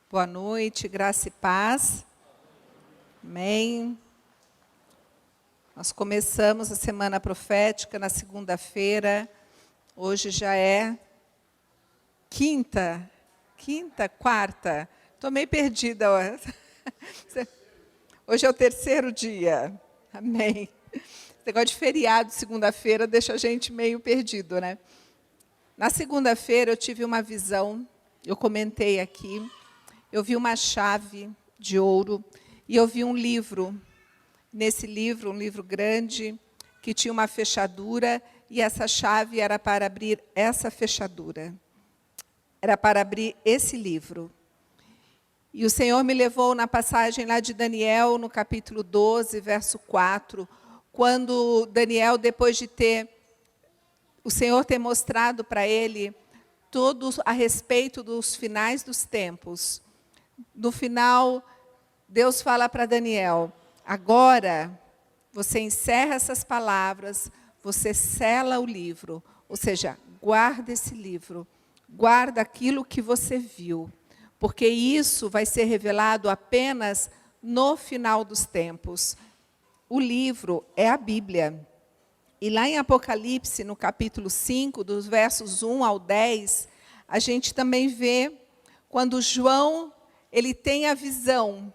Boa noite, graça e paz. Amém. Nós começamos a semana profética na segunda-feira. Hoje já é quarta. Estou meio perdida. Hoje é o terceiro dia. Amém. Esse negócio de feriado, segunda-feira, deixa a gente meio perdido, né? Na segunda-feira eu tive uma visão, eu comentei aqui. Eu vi uma chave de ouro e eu vi um livro. Nesse livro, um livro grande, que tinha uma fechadura, e essa chave era para abrir essa fechadura. Era para abrir esse livro. E o Senhor me levou na passagem lá de Daniel, no capítulo 12, verso 4, quando Daniel, depois de o Senhor ter mostrado para ele tudo a respeito dos finais dos tempos. No final, Deus fala para Daniel: agora você encerra essas palavras, você sela o livro, ou seja, guarda esse livro, guarda aquilo que você viu, porque isso vai ser revelado apenas no final dos tempos. O livro é a Bíblia. E lá em Apocalipse, no capítulo 5, dos versos 1 ao 10, a gente também vê quando João ele tem a visão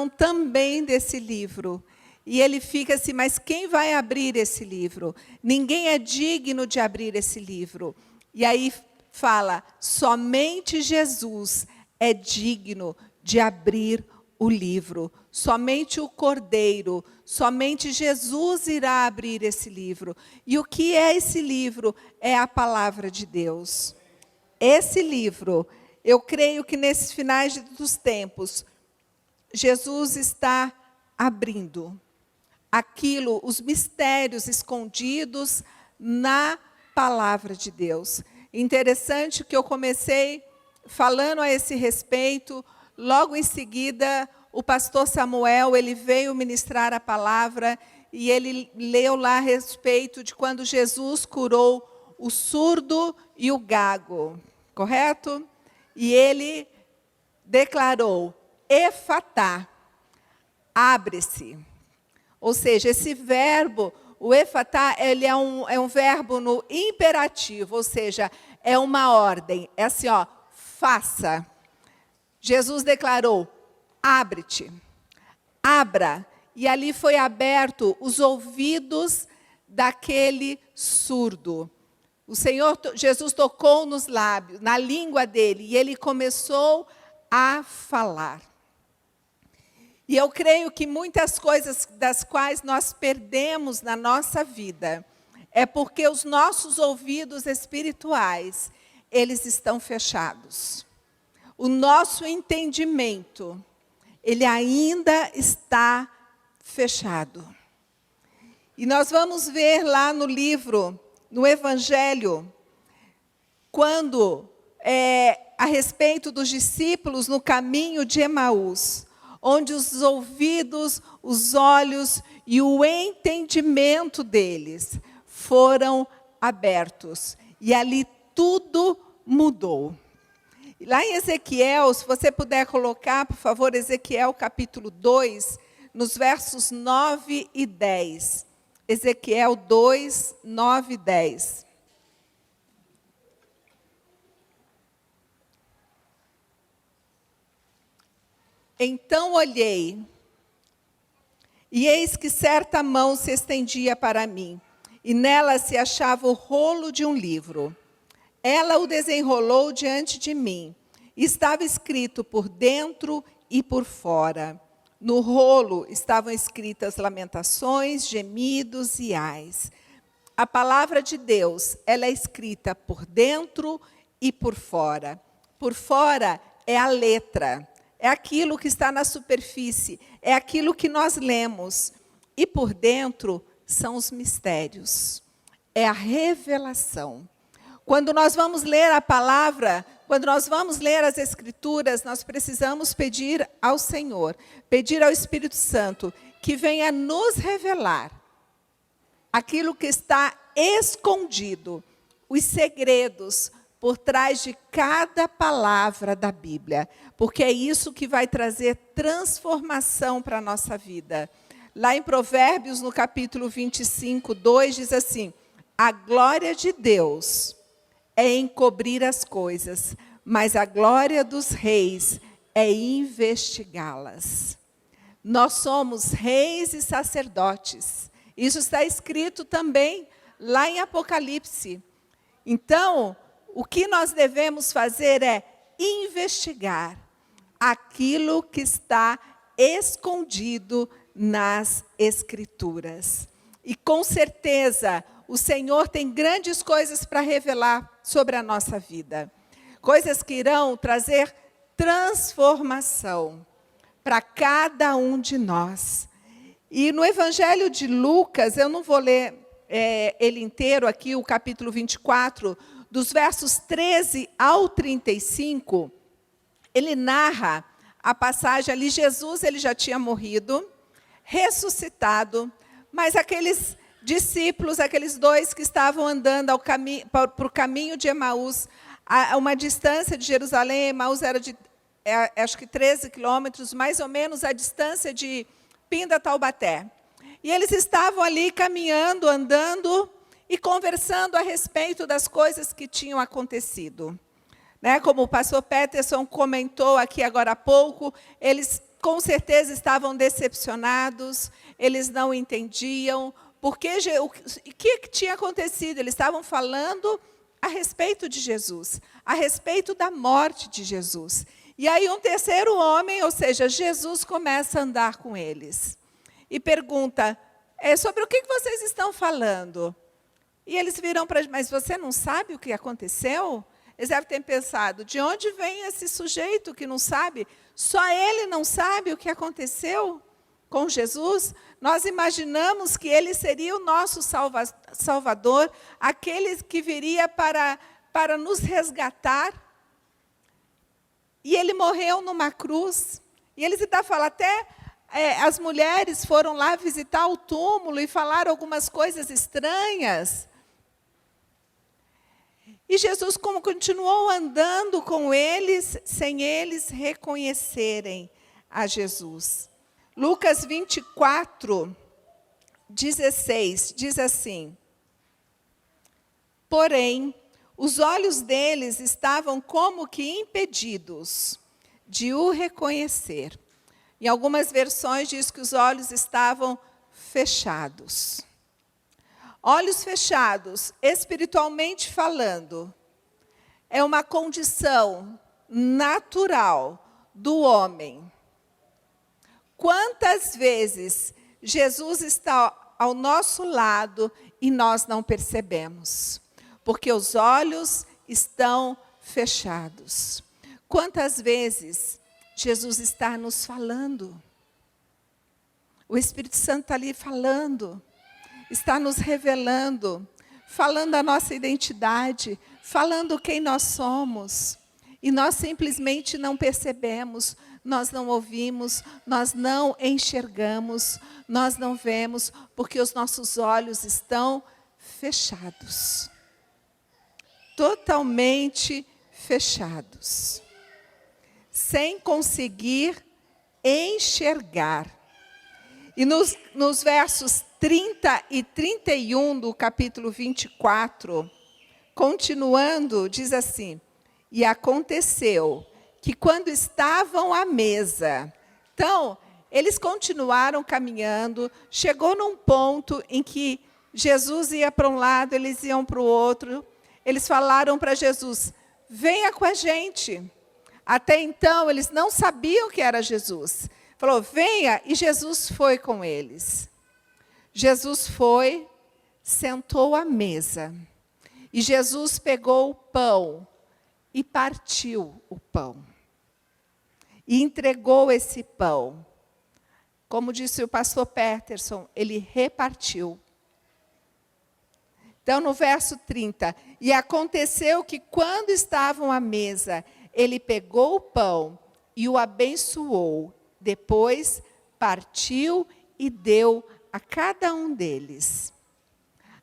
também desse livro. E ele fica assim, mas quem vai abrir esse livro? Ninguém é digno de abrir esse livro. E aí fala, somente Jesus é digno de abrir o livro. Somente o Cordeiro, somente Jesus irá abrir esse livro. E o que é esse livro? É a palavra de Deus. Esse livro, eu creio que nesses finais dos tempos, Jesus está abrindo os mistérios escondidos na palavra de Deus. Interessante que eu comecei falando a esse respeito, logo em seguida, o pastor Samuel, ele veio ministrar a palavra e ele leu lá a respeito de quando Jesus curou o surdo e o gago, correto? E ele declarou, efatá, abre-se. Ou seja, esse verbo, o efatá, ele é um verbo no imperativo, ou seja, é uma ordem. É assim, ó, faça. Jesus declarou, abre-te, abra. E ali foi aberto os ouvidos daquele surdo. O Senhor Jesus tocou nos lábios, na língua dele, e ele começou a falar. E eu creio que muitas coisas das quais nós perdemos na nossa vida, é porque os nossos ouvidos espirituais, eles estão fechados. O nosso entendimento, ele ainda está fechado. E nós vamos ver lá no livro, no Evangelho, quando a respeito dos discípulos no caminho de Emaús, onde os ouvidos, os olhos e o entendimento deles foram abertos. E ali tudo mudou. Lá em Ezequiel, se você puder colocar, por favor, Ezequiel capítulo 2, nos versos 9 e 10. Ezequiel 2, 9 e 10. Então olhei, e eis que certa mão se estendia para mim, e nela se achava o rolo de um livro. Ela o desenrolou diante de mim, e estava escrito por dentro e por fora. No rolo estavam escritas lamentações, gemidos e ais. A palavra de Deus, ela é escrita por dentro e por fora. Por fora é a letra. É aquilo que está na superfície, é aquilo que nós lemos. E por dentro são os mistérios, é a revelação. Quando nós vamos ler a palavra, quando nós vamos ler as Escrituras, nós precisamos pedir ao Senhor, pedir ao Espírito Santo, que venha nos revelar aquilo que está escondido, os segredos, por trás de cada palavra da Bíblia, porque é isso que vai trazer transformação para a nossa vida. Lá em Provérbios, no capítulo 25, 2, diz assim: a glória de Deus é encobrir as coisas, mas a glória dos reis é investigá-las. Nós somos reis e sacerdotes. Isso está escrito também lá em Apocalipse. Então, o que nós devemos fazer é investigar aquilo que está escondido nas Escrituras. E com certeza, o Senhor tem grandes coisas para revelar sobre a nossa vida. Coisas que irão trazer transformação para cada um de nós. E no Evangelho de Lucas, eu não vou ler ele inteiro aqui, o capítulo 24, dos versos 13 ao 35, ele narra a passagem ali. Jesus, ele já tinha morrido, ressuscitado, mas aqueles discípulos, aqueles dois que estavam andando para o caminho de Emaús, a uma distância de Jerusalém, Emaús era de, acho que 13 quilômetros, mais ou menos a distância de Pinda-Taubaté. E eles estavam ali caminhando, andando e conversando a respeito das coisas que tinham acontecido. Né? Como o pastor Peterson comentou aqui agora há pouco, eles com certeza estavam decepcionados, eles não entendiam o que tinha acontecido. Eles estavam falando a respeito de Jesus, a respeito da morte de Jesus. E aí um terceiro homem, ou seja, Jesus, começa a andar com eles. E pergunta, sobre o que vocês estão falando? E eles viram para ele, mas você não sabe o que aconteceu? Eles devem ter pensado, de onde vem esse sujeito que não sabe? Só ele não sabe o que aconteceu com Jesus? Nós imaginamos que ele seria o nosso Salvador, aquele que viria para nos resgatar. E ele morreu numa cruz. E eles ainda falam, até as mulheres foram lá visitar o túmulo e falaram algumas coisas estranhas. E Jesus continuou andando com eles, sem eles reconhecerem a Jesus. Lucas 24, 16, diz assim: porém, os olhos deles estavam como que impedidos de o reconhecer. Em algumas versões diz que os olhos estavam fechados. Olhos fechados, espiritualmente falando, é uma condição natural do homem. Quantas vezes Jesus está ao nosso lado e nós não percebemos? Porque os olhos estão fechados. Quantas vezes Jesus está nos falando? O Espírito Santo está ali falando, está nos revelando, falando a nossa identidade, falando quem nós somos. E nós simplesmente não percebemos, nós não ouvimos, nós não enxergamos, nós não vemos, porque os nossos olhos estão fechados. Totalmente fechados. Sem conseguir enxergar. E nos versos 30 e 31 do capítulo 24, continuando, diz assim: e aconteceu que quando estavam à mesa, então, eles continuaram caminhando, chegou num ponto em que Jesus ia para um lado, eles iam para o outro, eles falaram para Jesus, venha com a gente. Até então, eles não sabiam que era Jesus. Falou, venha, e Jesus foi com eles. Jesus foi, sentou à mesa. E Jesus pegou o pão e partiu o pão. E entregou esse pão. Como disse o pastor Peterson, ele repartiu. Então, no verso 30, e aconteceu que quando estavam à mesa, ele pegou o pão e o abençoou. Depois partiu e deu a cada um deles.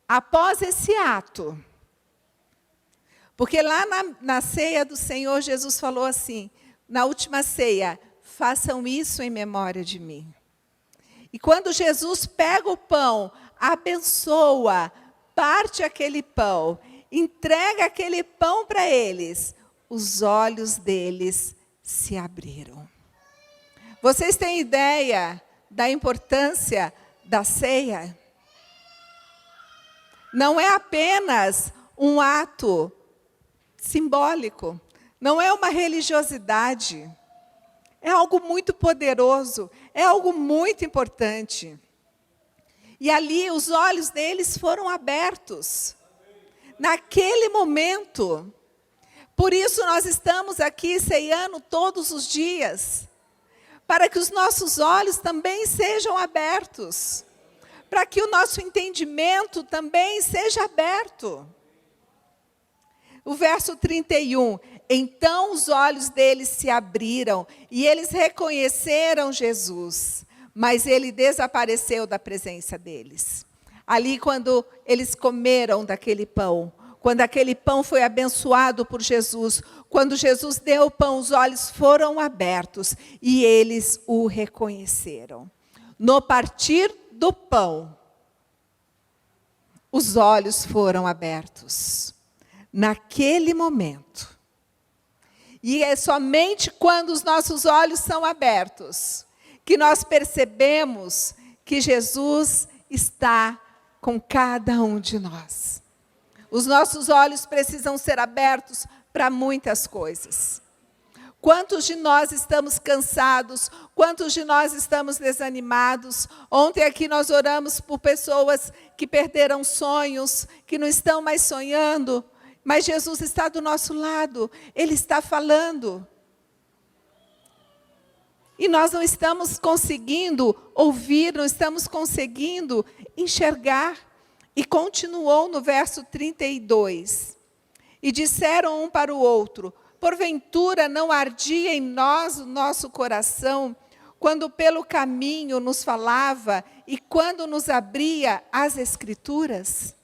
Após esse ato, Porque lá na ceia do Senhor, Jesus falou assim, na última ceia, façam isso em memória de mim. E quando Jesus pega o pão, abençoa, parte aquele pão, entrega aquele pão para eles, os olhos deles se abriram. Vocês têm ideia da importância da ceia? Não é apenas um ato simbólico, não é uma religiosidade, é algo muito poderoso, é algo muito importante. E ali os olhos deles foram abertos, naquele momento. Por isso nós estamos aqui ceiando todos os dias, para que os nossos olhos também sejam abertos, para que o nosso entendimento também seja aberto. O verso 31, então os olhos deles se abriram e eles reconheceram Jesus, mas ele desapareceu da presença deles. Ali quando eles comeram daquele pão, quando aquele pão foi abençoado por Jesus, quando Jesus deu o pão, os olhos foram abertos e eles o reconheceram. No partir do pão, os olhos foram abertos. Naquele momento. E é somente quando os nossos olhos são abertos que nós percebemos que Jesus está com cada um de nós. Os nossos olhos precisam ser abertos para muitas coisas. Quantos de nós estamos cansados? Quantos de nós estamos desanimados? Ontem aqui nós oramos por pessoas que perderam sonhos, que não estão mais sonhando. Mas Jesus está do nosso lado, Ele está falando. E nós não estamos conseguindo ouvir, não estamos conseguindo enxergar. E continuou no verso 32. E disseram um para o outro, porventura não ardia em nós o nosso coração, quando pelo caminho nos falava e quando nos abria as Escrituras?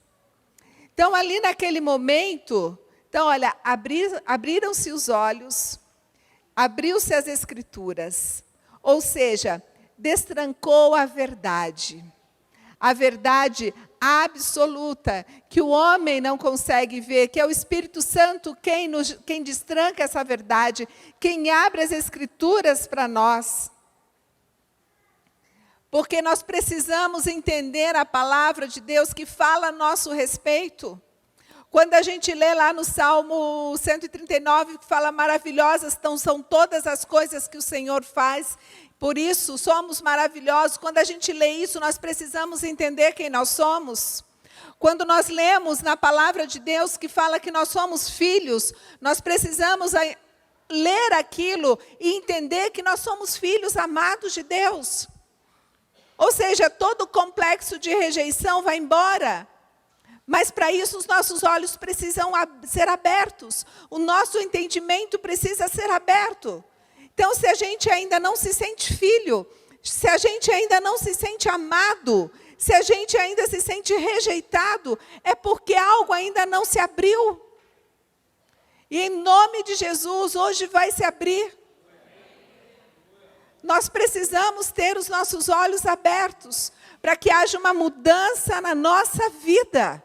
Então, ali naquele momento, olha, abriram-se os olhos, abriu-se as Escrituras, ou seja, destrancou a verdade absoluta, que o homem não consegue ver, que é o Espírito Santo quem destranca essa verdade, quem abre as Escrituras para nós. Porque nós precisamos entender a palavra de Deus que fala a nosso respeito. Quando a gente lê lá no Salmo 139, que fala maravilhosas são todas as coisas que o Senhor faz, por isso somos maravilhosos. Quando a gente lê isso, nós precisamos entender quem nós somos. Quando nós lemos na palavra de Deus que fala que nós somos filhos, nós precisamos ler aquilo e entender que nós somos filhos amados de Deus. Ou seja, todo o complexo de rejeição vai embora. Mas para isso os nossos olhos precisam ser abertos. O nosso entendimento precisa ser aberto. Então, se a gente ainda não se sente filho, se a gente ainda não se sente amado, se a gente ainda se sente rejeitado, é porque algo ainda não se abriu. E em nome de Jesus, hoje vai se abrir. Nós precisamos ter os nossos olhos abertos para que haja uma mudança na nossa vida.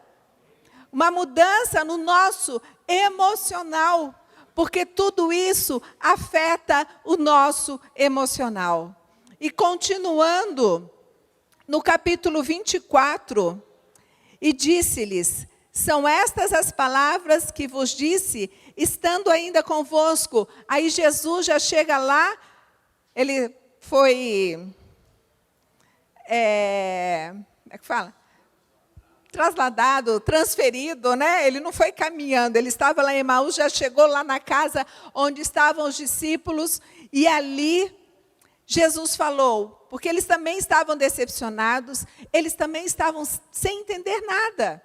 Uma mudança no nosso emocional. Porque tudo isso afeta o nosso emocional. E continuando, no capítulo 24, e disse-lhes, são estas as palavras que vos disse, estando ainda convosco. Aí Jesus já chega lá. Ele foi, como é que fala? Trasladado, transferido, né? Ele não foi caminhando, ele estava lá em Emaús, já chegou lá na casa onde estavam os discípulos, e ali Jesus falou, porque eles também estavam decepcionados, eles também estavam sem entender nada.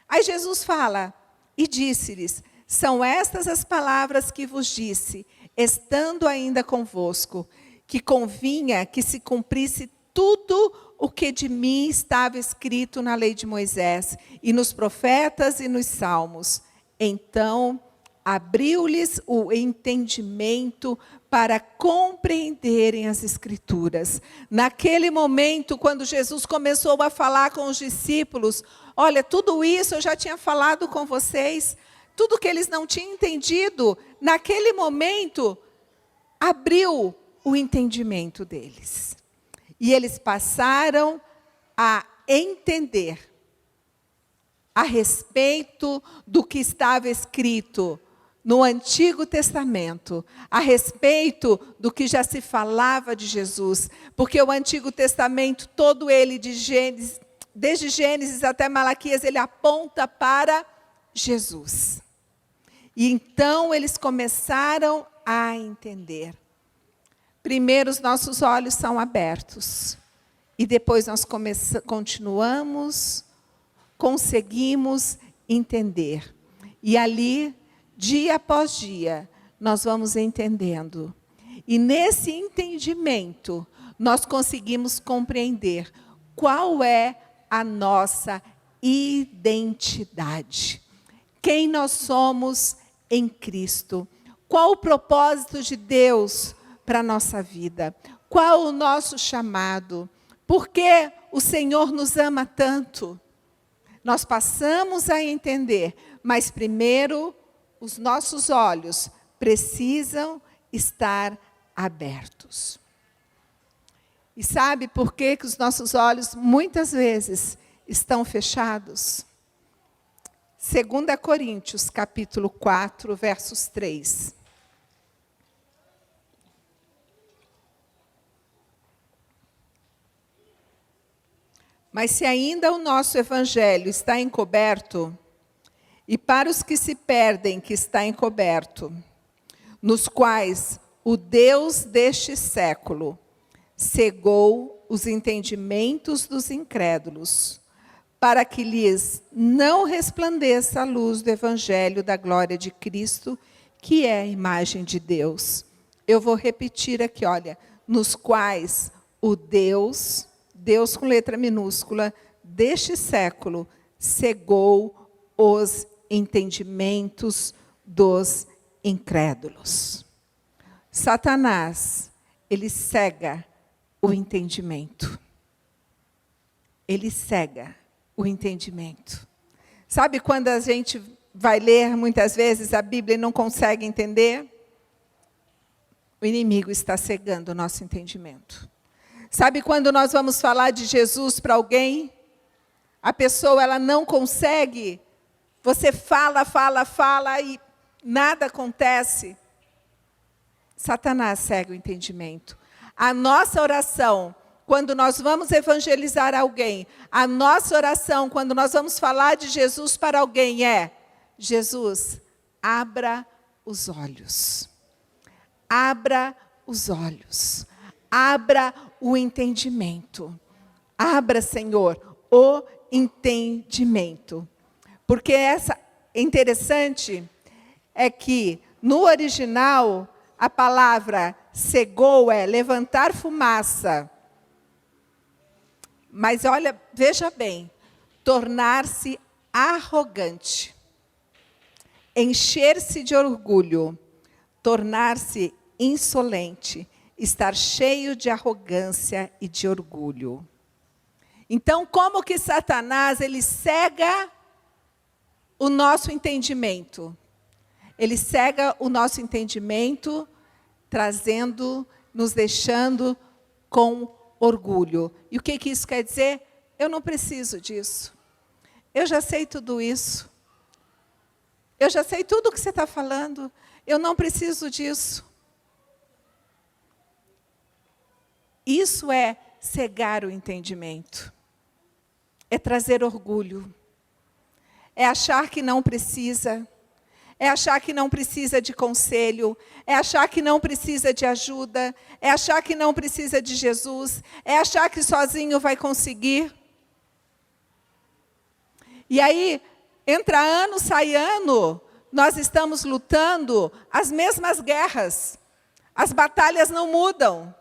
Aí Jesus fala, e disse-lhes, são estas as palavras que vos disse, estando ainda convosco, que convinha que se cumprisse tudo o que de mim estava escrito na lei de Moisés, e nos profetas e nos salmos. Então, abriu-lhes o entendimento para compreenderem as Escrituras. Naquele momento, quando Jesus começou a falar com os discípulos, olha, tudo isso eu já tinha falado com vocês, tudo que eles não tinham entendido, naquele momento, abriu o entendimento deles. E eles passaram a entender a respeito do que estava escrito no Antigo Testamento, a respeito do que já se falava de Jesus, porque o Antigo Testamento, todo ele, desde Gênesis até Malaquias, ele aponta para Jesus. E então eles começaram a entender. Primeiro os nossos olhos são abertos, e depois nós conseguimos entender. E ali, dia após dia, nós vamos entendendo. E nesse entendimento, nós conseguimos compreender qual é a nossa identidade. Quem nós somos em Cristo. Qual o propósito de Deus para a nossa vida? Qual o nosso chamado? Por que o Senhor nos ama tanto? Nós passamos a entender, mas primeiro os nossos olhos precisam estar abertos. E sabe por que os nossos olhos muitas vezes estão fechados? 2 Coríntios, capítulo 4, versos 3. Mas se ainda o nosso evangelho está encoberto, e para os que se perdem que está encoberto, nos quais o Deus deste século cegou os entendimentos dos incrédulos, para que lhes não resplandeça a luz do evangelho da glória de Cristo, que é a imagem de Deus. Eu vou repetir aqui, olha, nos quais o Deus com letra minúscula, deste século, cegou os entendimentos dos incrédulos. Satanás, ele cega o entendimento. Ele cega o entendimento. Sabe quando a gente vai ler, muitas vezes, a Bíblia e não consegue entender? O inimigo está cegando o nosso entendimento. Sabe quando nós vamos falar de Jesus para alguém? A pessoa ela não consegue. Você fala e nada acontece. Satanás cega o entendimento. A nossa oração, quando nós vamos evangelizar alguém, a nossa oração, quando nós vamos falar de Jesus para alguém é: Jesus, abra os olhos. Abra os olhos. Abra o entendimento. Abra, Senhor, o entendimento. Porque interessante é que no original a palavra cegou é levantar fumaça. Mas olha, veja bem, tornar-se arrogante, encher-se de orgulho, tornar-se insolente, estar cheio de arrogância e de orgulho. Então, como que Satanás, ele cega o nosso entendimento? Ele cega o nosso entendimento, nos deixando com orgulho. E o que isso quer dizer? Eu não preciso disso. Eu já sei tudo isso. Eu já sei tudo o que você está falando. Eu não preciso disso. Isso é cegar o entendimento. É trazer orgulho. É achar que não precisa. É achar que não precisa de conselho. É achar que não precisa de ajuda. É achar que não precisa de Jesus. É achar que sozinho vai conseguir. E aí, entra ano, sai ano, nós estamos lutando as mesmas guerras. As batalhas não mudam.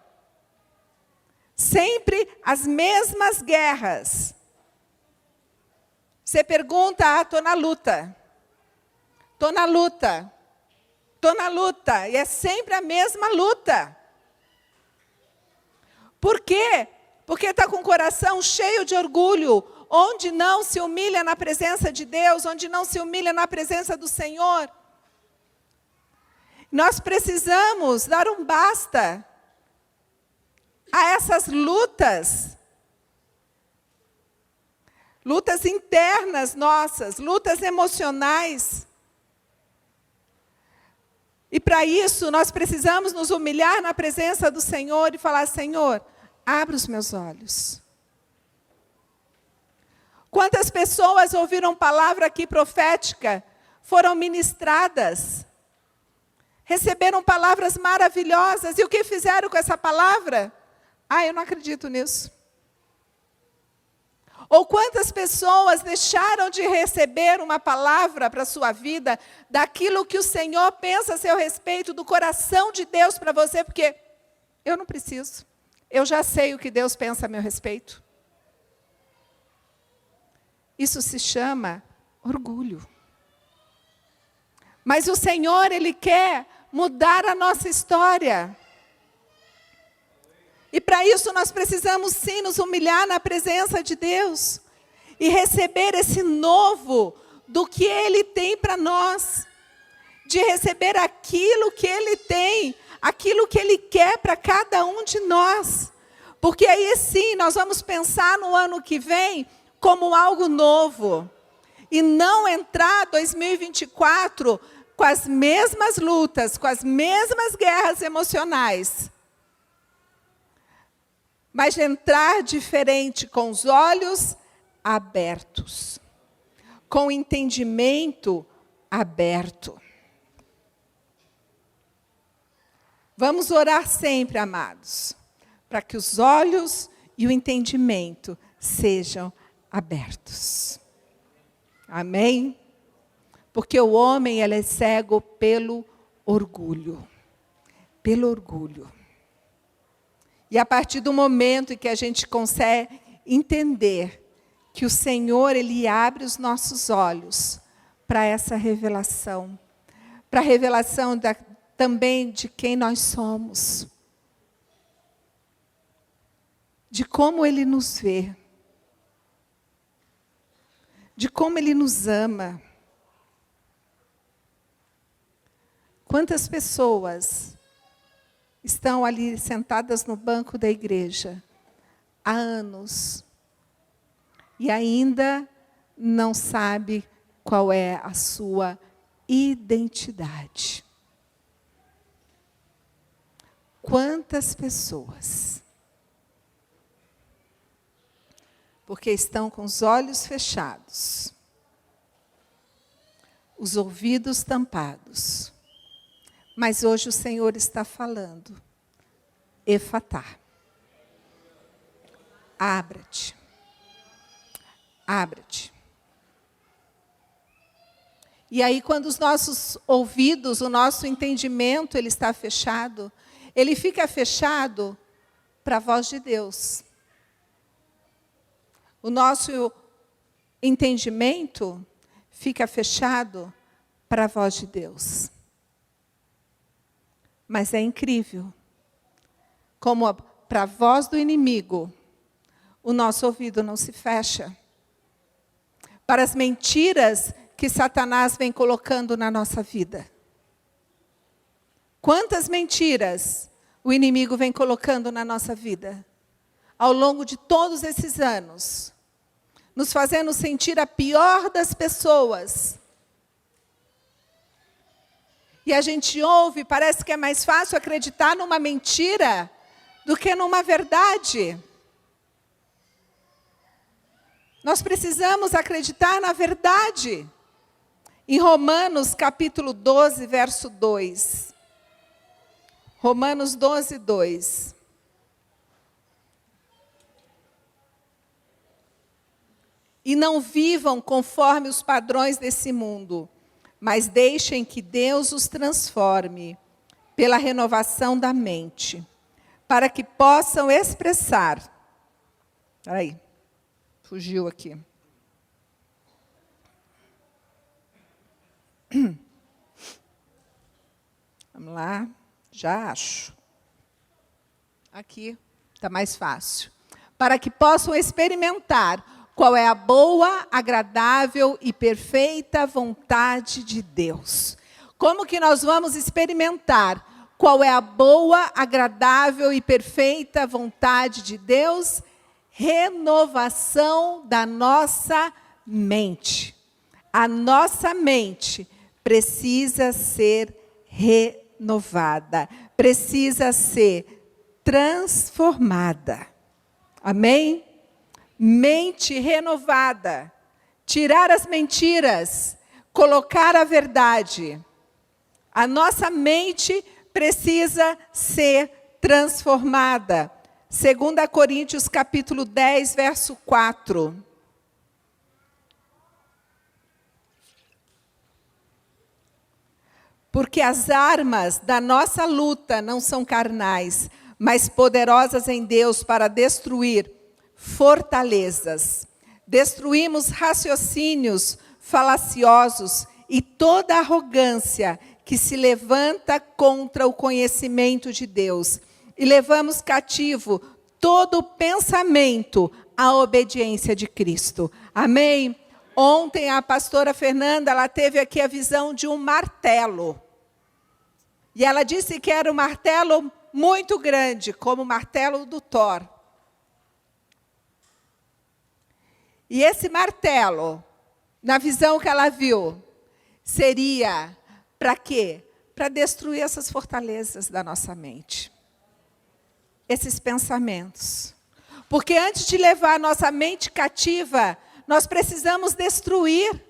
Sempre as mesmas guerras. Você pergunta, estou na luta. estou na luta. Estou na luta. E é sempre a mesma luta. Por quê? Porque está com o coração cheio de orgulho, onde não se humilha na presença de Deus, onde não se humilha na presença do Senhor. Nós precisamos dar um basta a essas lutas. Lutas internas nossas, lutas emocionais. E para isso, nós precisamos nos humilhar na presença do Senhor e falar: Senhor, abre os meus olhos. Quantas pessoas ouviram palavra aqui profética, foram ministradas, receberam palavras maravilhosas, e o que fizeram com essa palavra? Eu não acredito nisso. Ou quantas pessoas deixaram de receber uma palavra para a sua vida, daquilo que o Senhor pensa a seu respeito, do coração de Deus para você, porque eu não preciso, eu já sei o que Deus pensa a meu respeito. Isso se chama orgulho. Mas o Senhor, Ele quer mudar a nossa história. E para isso nós precisamos sim nos humilhar na presença de Deus e receber esse novo do que Ele tem para nós, de receber aquilo que Ele tem, aquilo que Ele quer para cada um de nós. Porque aí sim nós vamos pensar no ano que vem como algo novo e não entrar 2024 com as mesmas lutas, com as mesmas guerras emocionais. Mas entrar diferente, com os olhos abertos, com o entendimento aberto. Vamos orar sempre, amados, para que os olhos e o entendimento sejam abertos. Amém? Porque o homem, ele é cego pelo orgulho. Pelo orgulho. E a partir do momento em que a gente consegue entender que o Senhor, Ele abre os nossos olhos para essa revelação, para a revelação também de quem nós somos, de como Ele nos vê, de como Ele nos ama. Quantas pessoas estão ali sentadas no banco da igreja há anos e ainda não sabe qual é a sua identidade. Quantas pessoas? Porque estão com os olhos fechados, os ouvidos tampados. Mas hoje o Senhor está falando: Efatá, abra-te, abra-te. E aí, quando os nossos ouvidos, o nosso entendimento, ele está fechado, ele fica fechado para a voz de Deus. O nosso entendimento fica fechado para a voz de Deus. Mas é incrível como para a voz do inimigo, o nosso ouvido não se fecha. Para as mentiras que Satanás vem colocando na nossa vida. Quantas mentiras o inimigo vem colocando na nossa vida? Ao longo de todos esses anos. Nos fazendo sentir a pior das pessoas. E a gente ouve, parece que é mais fácil acreditar numa mentira do que numa verdade. Nós precisamos acreditar na verdade. Em Romanos capítulo 12, verso 2. Romanos 12, 2. E não vivam conforme os padrões desse mundo, mas deixem que Deus os transforme pela renovação da mente, para que possam expressar. Espera aí, fugiu aqui. Vamos lá, já acho. Aqui está mais fácil. Para que possam experimentar qual é a boa, agradável e perfeita vontade de Deus. Como que nós vamos experimentar qual é a boa, agradável e perfeita vontade de Deus? Renovação da nossa mente. A nossa mente precisa ser renovada, precisa ser transformada. Amém? Mente renovada, tirar as mentiras, colocar a verdade. A nossa mente precisa ser transformada. 2 Coríntios capítulo 10, verso 4. Porque as armas da nossa luta não são carnais, mas poderosas em Deus para destruir fortalezas. Destruímos raciocínios falaciosos e toda arrogância que se levanta contra o conhecimento de Deus. E levamos cativo todo pensamento à obediência de Cristo. Amém? Ontem a pastora Fernanda, ela teve aqui a visão de um martelo. E ela disse que era um martelo muito grande, como o martelo do Thor. E esse martelo, na visão que ela viu, seria para quê? Para destruir essas fortalezas da nossa mente. Esses pensamentos. Porque antes de levar a nossa mente cativa, nós precisamos destruir,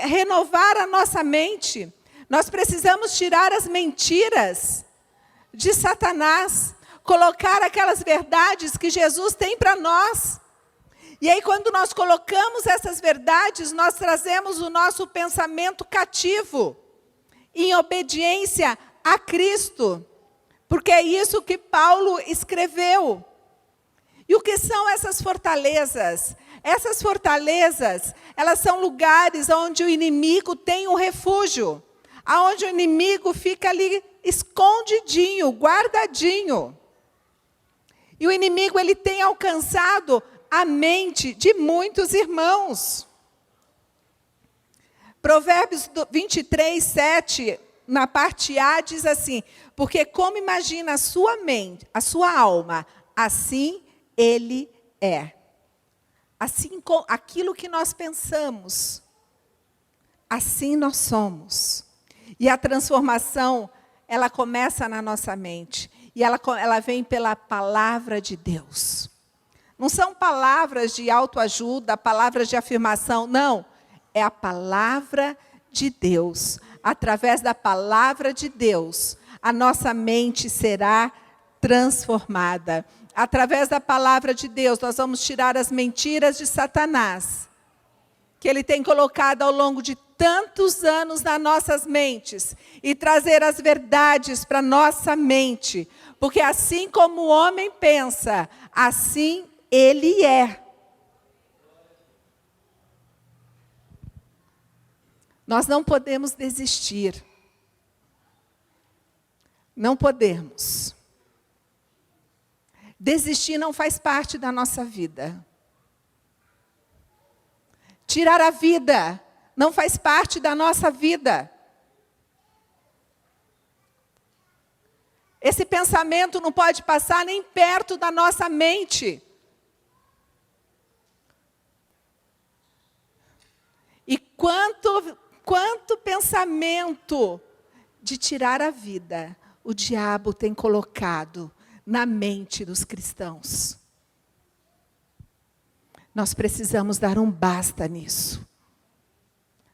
renovar a nossa mente. Nós precisamos tirar as mentiras de Satanás, colocar aquelas verdades que Jesus tem para nós. E aí, quando nós colocamos essas verdades, nós trazemos o nosso pensamento cativo, em obediência a Cristo. Porque é isso que Paulo escreveu. E o que são essas fortalezas? Essas fortalezas, elas são lugares onde o inimigo tem um refúgio. Onde o inimigo fica ali escondidinho, guardadinho. E o inimigo, ele tem alcançado a mente de muitos irmãos. Provérbios 23, 7, na parte A, diz assim: porque como imagina a sua mente, a sua alma, assim ele é. Assim, aquilo que nós pensamos, assim nós somos. E a transformação, ela começa na nossa mente. E ela vem pela palavra de Deus. Não são palavras de autoajuda, palavras de afirmação, não. É a palavra de Deus. Através da palavra de Deus, a nossa mente será transformada. Através da palavra de Deus, nós vamos tirar as mentiras de Satanás, que ele tem colocado ao longo de tantos anos nas nossas mentes, e trazer as verdades para nossa mente. Porque assim como o homem pensa, assim ele é. Nós não podemos desistir. Não podemos. Desistir não faz parte da nossa vida. Tirar a vida não faz parte da nossa vida. Esse pensamento não pode passar nem perto da nossa mente. E quanto pensamento de tirar a vida o diabo tem colocado na mente dos cristãos. Nós precisamos dar um basta nisso.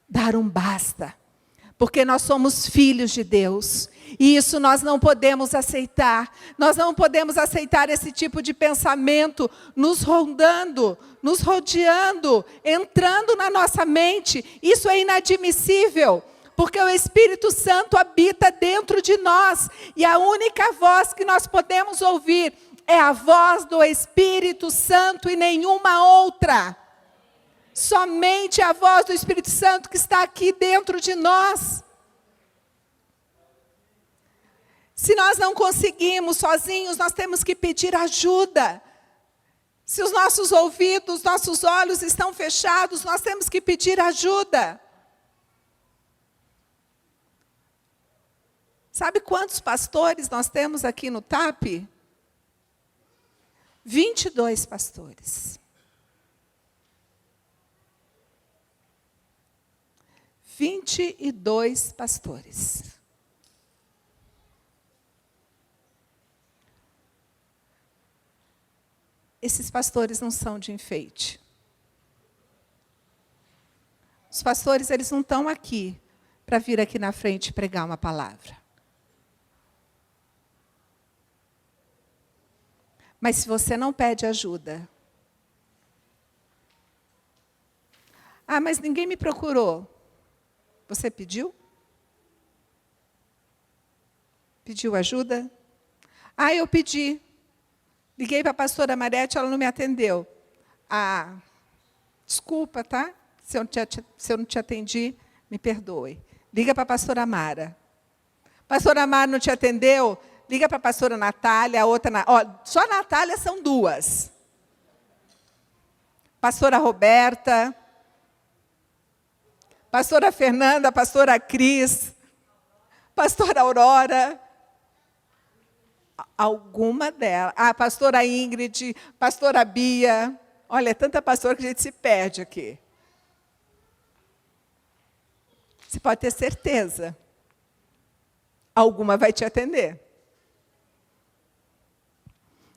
Dar um basta. Porque nós somos filhos de Deus. E isso nós não podemos aceitar. Nós não podemos aceitar esse tipo de pensamento nos rondando, nos rodeando, entrando na nossa mente. Isso é inadmissível. Porque o Espírito Santo habita dentro de nós. E a única voz que nós podemos ouvir é a voz do Espírito Santo e nenhuma outra. Somente a voz do Espírito Santo que está aqui dentro de nós. Se nós não conseguimos sozinhos, nós temos que pedir ajuda. Se os nossos ouvidos, nossos olhos estão fechados, nós temos que pedir ajuda. Sabe quantos pastores nós temos aqui no TAP? 22 pastores. 22 pastores. Esses pastores não são de enfeite. Os pastores, eles não estão aqui para vir aqui na frente pregar uma palavra. Mas se você não pede ajuda... Ah, mas ninguém me procurou. Você pediu? Pediu ajuda? Ah, eu pedi. Liguei para a pastora Marete, ela não me atendeu. Ah, desculpa, tá? Se eu não te atendi, me perdoe. Liga para a pastora Mara. Pastora Mara não te atendeu? Liga para a pastora Natália, a outra... só a Natália são 2. Pastora Roberta, pastora Fernanda, pastora Cris, pastora Aurora... Alguma delas. Ah, pastora Ingrid, pastora Bia. Olha, é tanta pastora que a gente se perde aqui. Você pode ter certeza. Alguma vai te atender.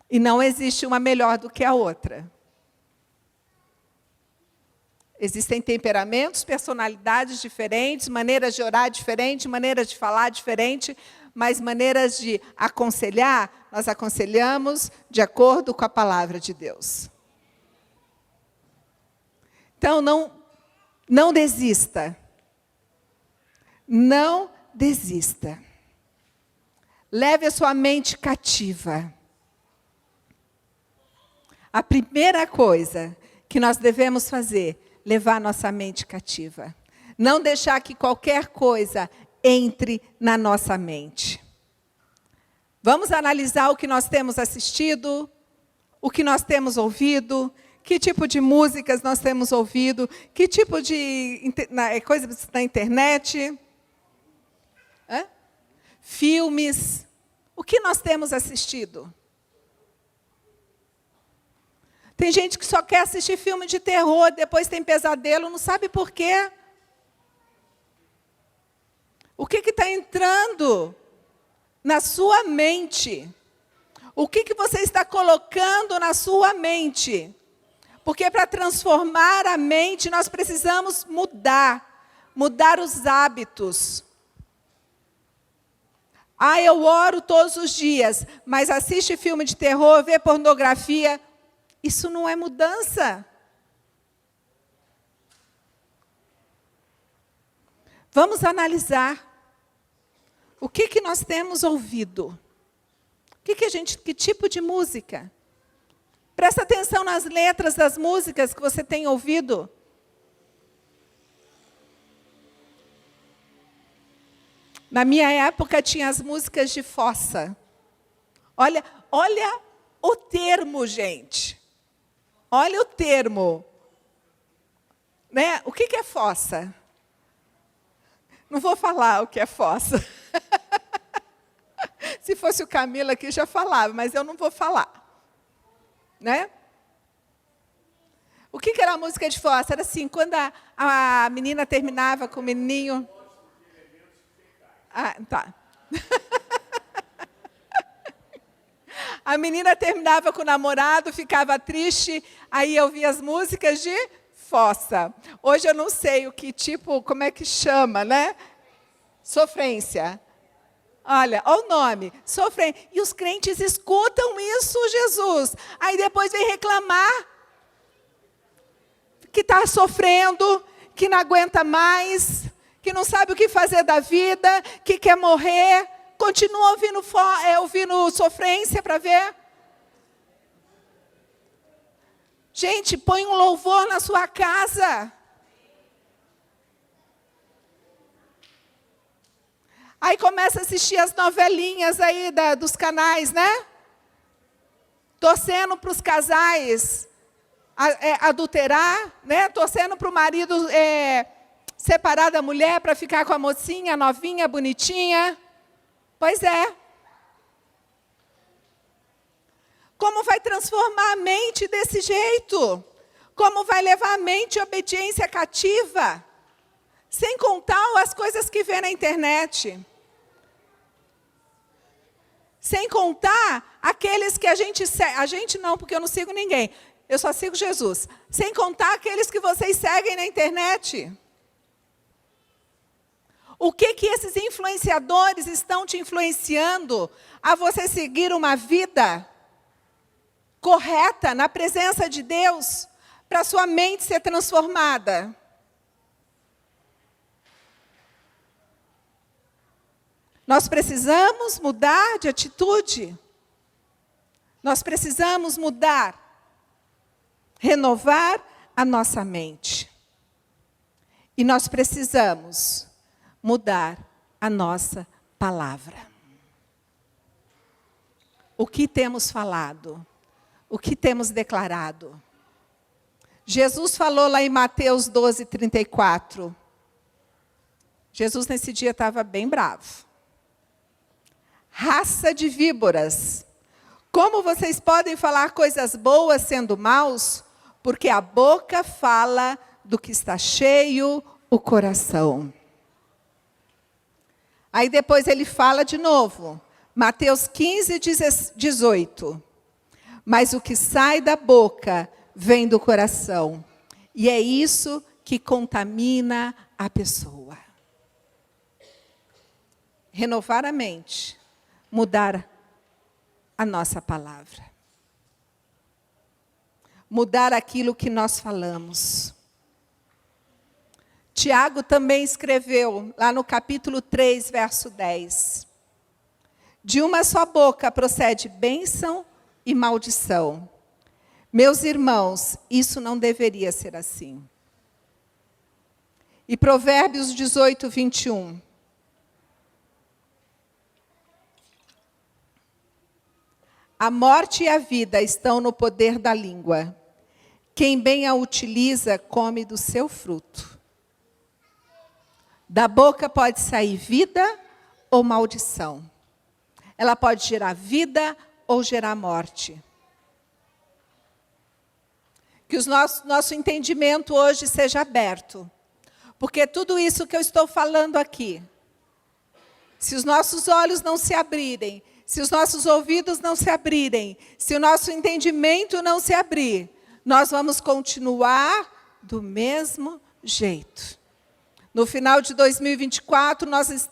E não existe uma melhor do que a outra. Existem temperamentos, personalidades diferentes, maneiras de orar diferentes, maneiras de falar diferentes, mas maneiras de aconselhar, nós aconselhamos de acordo com a palavra de Deus. Então, não desista. Não desista. Leve a sua mente cativa. A primeira coisa que nós devemos fazer, levar nossa mente cativa. Não deixar que qualquer coisa entre na nossa mente. Vamos analisar o que nós temos assistido, o que nós temos ouvido, que tipo de músicas nós temos ouvido, que tipo de coisas na internet, filmes, o que nós temos assistido. Tem gente que só quer assistir filme de terror, depois tem pesadelo, não sabe por quê. O que está entrando na sua mente? O que você está colocando na sua mente? Porque para transformar a mente, nós precisamos mudar os hábitos. Ah, eu oro todos os dias, mas assiste filme de terror, vê pornografia. Isso não é mudança. Vamos analisar. O que nós temos ouvido? Que tipo de música? Presta atenção nas letras das músicas que você tem ouvido. Na minha época tinha as músicas de fossa. Olha o termo, gente. Olha o termo. Né? O que é fossa? Não vou falar o que é fossa. Se fosse o Camilo aqui, já falava, mas eu não vou falar. Né? O que era a música de fossa? Era assim, quando a menina terminava com o menininho... Ah, tá. A menina terminava com o namorado, ficava triste, aí eu via as músicas de fossa. Hoje eu não sei o que tipo, como é que chama, né? Sofrência. Olha o nome, sofrência. E os crentes escutam isso, Jesus. Aí depois vem reclamar que está sofrendo, que não aguenta mais, que não sabe o que fazer da vida, que quer morrer. Continua ouvindo sofrência para ver. Gente, põe um louvor na sua casa. Aí começa a assistir as novelinhas aí dos canais, né? Torcendo para os casais adulterar, né? Torcendo para o marido separar da mulher para ficar com a mocinha, novinha, bonitinha. Pois é. Como vai transformar a mente desse jeito? Como vai levar a mente à obediência cativa? Sem contar as coisas que vê na internet. Sem contar aqueles que a gente não, porque eu não sigo ninguém. Eu só sigo Jesus. Sem contar aqueles que vocês seguem na internet. O que esses influenciadores estão te influenciando a você seguir uma vida correta na presença de Deus, para sua mente ser transformada? Nós precisamos mudar de atitude. Nós precisamos mudar, renovar a nossa mente. E nós precisamos mudar a nossa palavra. O que temos falado? O que temos declarado? Jesus falou lá em Mateus 12:34. Jesus nesse dia estava bem bravo. Raça de víboras, como vocês podem falar coisas boas sendo maus? Porque a boca fala do que está cheio o coração. Aí depois ele fala de novo, Mateus 15:18. Mas o que sai da boca vem do coração, e é isso que contamina a pessoa. Renovar a mente, mudar a nossa palavra. Mudar aquilo que nós falamos. Tiago também escreveu, lá no capítulo 3, verso 10. De uma só boca procede bênção e maldição. Meus irmãos, isso não deveria ser assim. E Provérbios 18:21. A morte e a vida estão no poder da língua. Quem bem a utiliza, come do seu fruto. Da boca pode sair vida ou maldição. Ela pode gerar vida ou gerar morte. Que o nosso entendimento hoje seja aberto. Porque tudo isso que eu estou falando aqui, se os nossos olhos não se abrirem, se os nossos ouvidos não se abrirem, se o nosso entendimento não se abrir, nós vamos continuar do mesmo jeito. No final de 2024, nós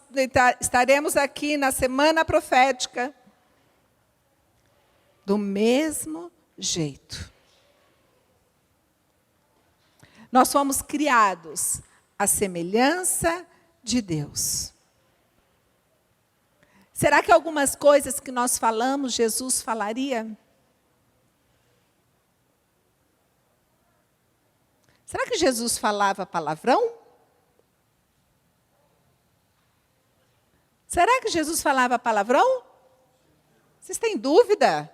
estaremos aqui na Semana Profética, do mesmo jeito. Nós fomos criados à semelhança de Deus. Será que algumas coisas que nós falamos, Jesus falaria? Será que Jesus falava palavrão? Será que Jesus falava palavrão? Vocês têm dúvida?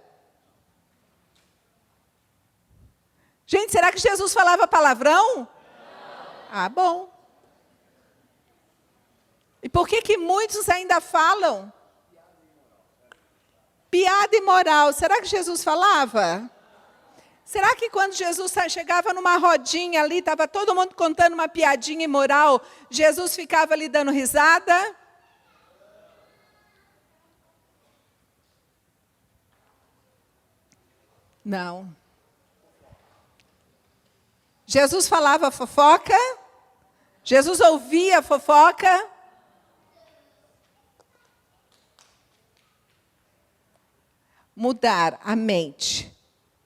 Gente, será que Jesus falava palavrão? Não. Ah, bom. E por que muitos ainda falam? Piada imoral. Será que Jesus falava? Será que quando Jesus chegava numa rodinha ali, estava todo mundo contando uma piadinha imoral, Jesus ficava ali dando risada? Não. Jesus falava fofoca? Jesus ouvia fofoca? Mudar a mente,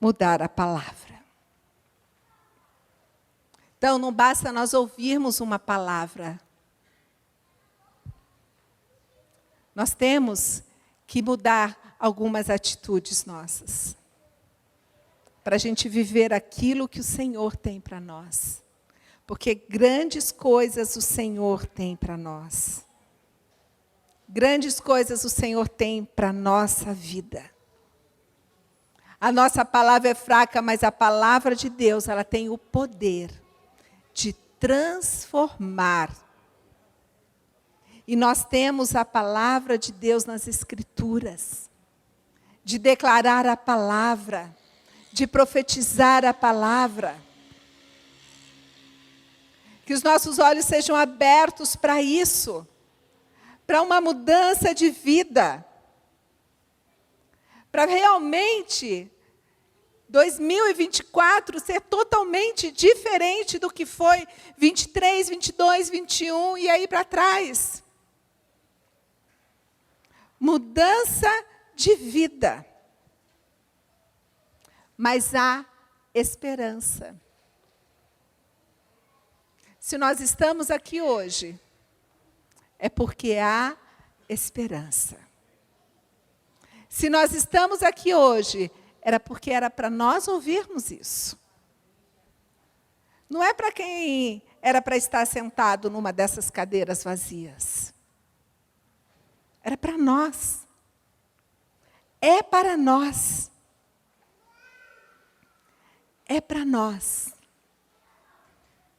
mudar a palavra. Então, não basta nós ouvirmos uma palavra. Nós temos que mudar algumas atitudes nossas, para a gente viver aquilo que o Senhor tem para nós. Porque grandes coisas o Senhor tem para nós. Grandes coisas o Senhor tem para a nossa vida. A nossa palavra é fraca, mas a palavra de Deus, ela tem o poder de transformar. E nós temos a palavra de Deus nas Escrituras, de declarar a palavra, de profetizar a palavra. Que os nossos olhos sejam abertos para isso, para uma mudança de vida, para realmente 2024 ser totalmente diferente do que foi 23, 22, 21 e aí para trás. Mudança de vida. Mas há esperança. Se nós estamos aqui hoje, é porque há esperança. Se nós estamos aqui hoje, era porque era para nós ouvirmos isso. Não é para quem era para estar sentado numa dessas cadeiras vazias. Era para nós. É para nós. É para nós.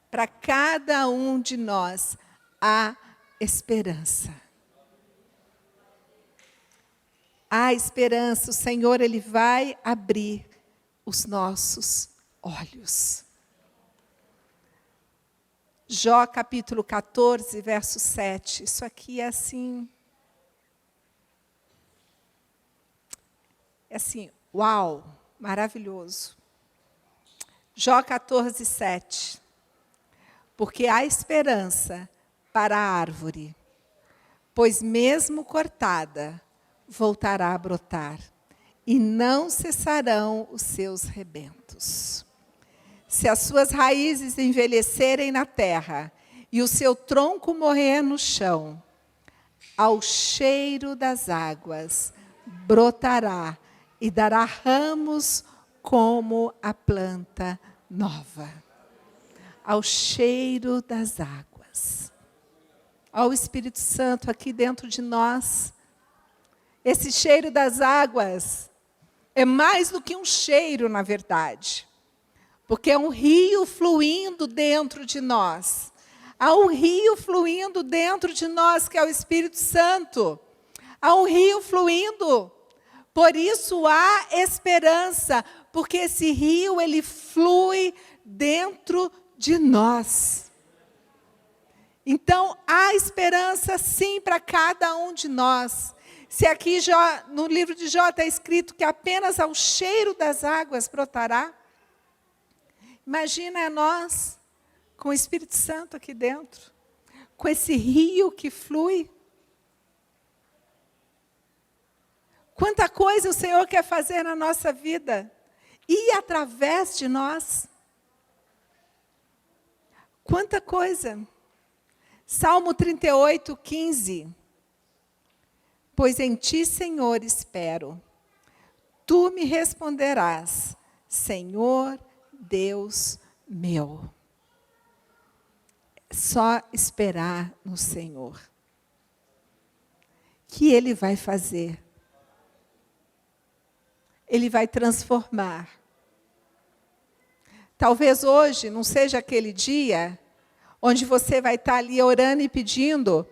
Para cada um de nós há esperança. Há esperança, o Senhor, Ele vai abrir os nossos olhos. Jó capítulo 14, verso 7. Isso aqui é assim, uau, maravilhoso. Jó 14, 7. Porque há esperança para a árvore, pois mesmo cortada, voltará a brotar, e não cessarão os seus rebentos. Se as suas raízes envelhecerem na terra, e o seu tronco morrer no chão, ao cheiro das águas brotará, e dará ramos como a planta nova. Ao cheiro das águas. Ao Espírito Santo aqui dentro de nós. Esse cheiro das águas é mais do que um cheiro, na verdade. Porque é um rio fluindo dentro de nós. Há um rio fluindo dentro de nós, que é o Espírito Santo. Há um rio fluindo. Por isso há esperança, porque esse rio, ele flui dentro de nós. Então, há esperança sim para cada um de nós. Se aqui no livro de Jó está escrito que apenas ao cheiro das águas brotará, imagina nós com o Espírito Santo aqui dentro, com esse rio que flui. Quanta coisa o Senhor quer fazer na nossa vida e através de nós. Quanta coisa. Salmo 38, 15. Pois em ti, Senhor, espero. Tu me responderás, Senhor Deus meu. É só esperar no Senhor. Que Ele vai fazer. Ele vai transformar. Talvez hoje não seja aquele dia onde você vai estar ali orando e pedindo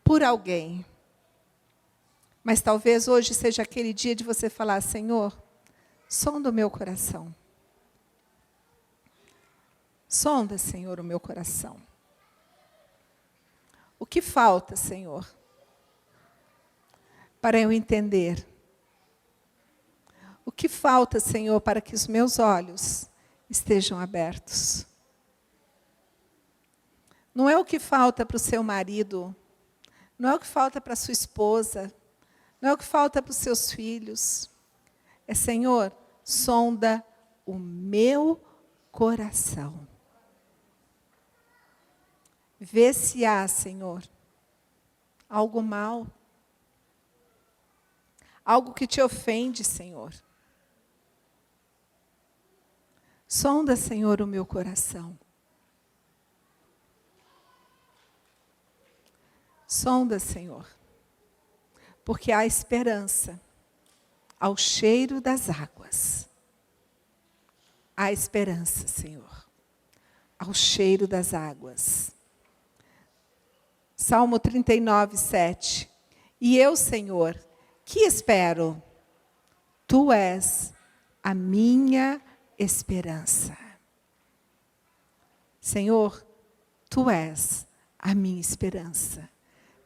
por alguém. Mas talvez hoje seja aquele dia de você falar, Senhor, sonda o meu coração. Sonda, Senhor, o meu coração. O que falta, Senhor, para eu entender? O que falta, Senhor, para que os meus olhos estejam abertos? Não é o que falta para o seu marido, não é o que falta para a sua esposa, não é o que falta para os seus filhos. É, Senhor, sonda o meu coração. Vê se há, Senhor, algo mal, algo que te ofende, Senhor. Sonda, Senhor, o meu coração. Sonda, Senhor. porque há esperança ao cheiro das águas. Há esperança, Senhor, ao cheiro das águas. Salmo 39, 7. E eu, Senhor, que espero? Tu és a minha esperança. Senhor, Tu és a minha esperança.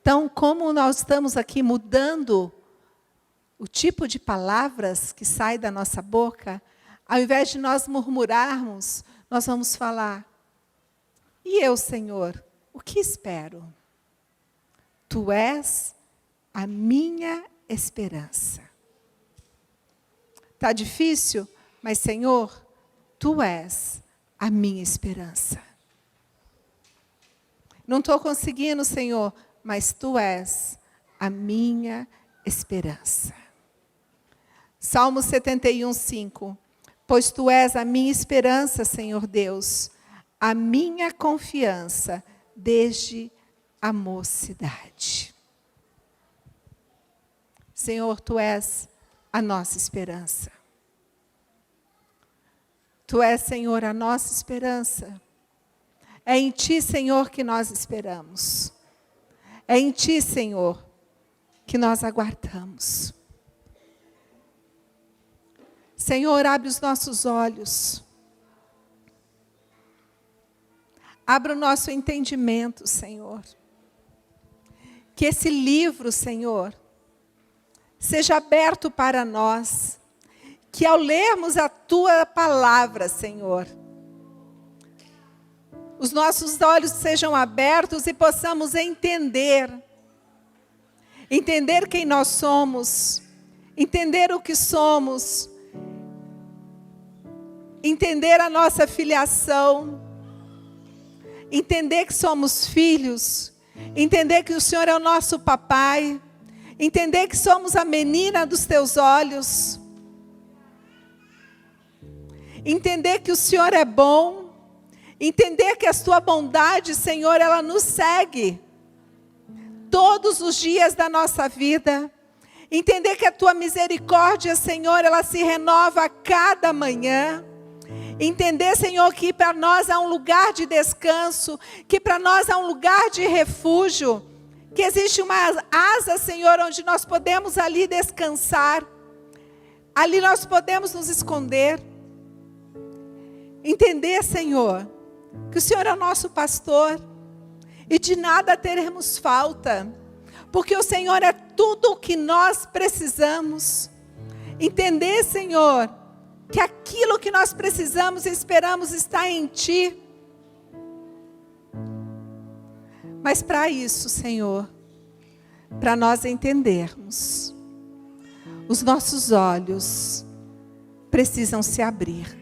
Então, como nós estamos aqui mudando o tipo de palavras que sai da nossa boca, ao invés de nós murmurarmos, nós vamos falar: e eu, Senhor, o que espero? Tu és a minha esperança. Está difícil? Mas, Senhor, Tu és a minha esperança. Não estou conseguindo, Senhor, mas Tu és a minha esperança. Salmo 71, 5. Pois Tu és a minha esperança, Senhor Deus, a minha confiança desde a mocidade. Senhor, Tu és a nossa esperança. Tu és, Senhor, a nossa esperança. É em Ti, Senhor, que nós esperamos. É em Ti, Senhor, que nós aguardamos. Senhor, abre os nossos olhos. Abra o nosso entendimento, Senhor. Que esse livro, Senhor, seja aberto para nós. Que ao lermos a Tua palavra, Senhor, os nossos olhos sejam abertos e possamos entender quem nós somos, entender o que somos, entender a nossa filiação, entender que somos filhos, entender que o Senhor é o nosso papai, entender que somos a menina dos Teus olhos, entender que o Senhor é bom, entender que a Tua bondade, Senhor, ela nos segue todos os dias da nossa vida. Entender que a Tua misericórdia, Senhor, ela se renova a cada manhã. Entender, Senhor, que para nós há um lugar de descanso, que para nós há um lugar de refúgio, que existe uma asa, Senhor, onde nós podemos ali descansar. Ali nós podemos nos esconder. Entender, Senhor, que o Senhor é o nosso pastor e de nada teremos falta, porque o Senhor é tudo o que nós precisamos. Entender, Senhor, que aquilo que nós precisamos e esperamos está em Ti. Mas para isso, Senhor, para nós entendermos, os nossos olhos precisam se abrir.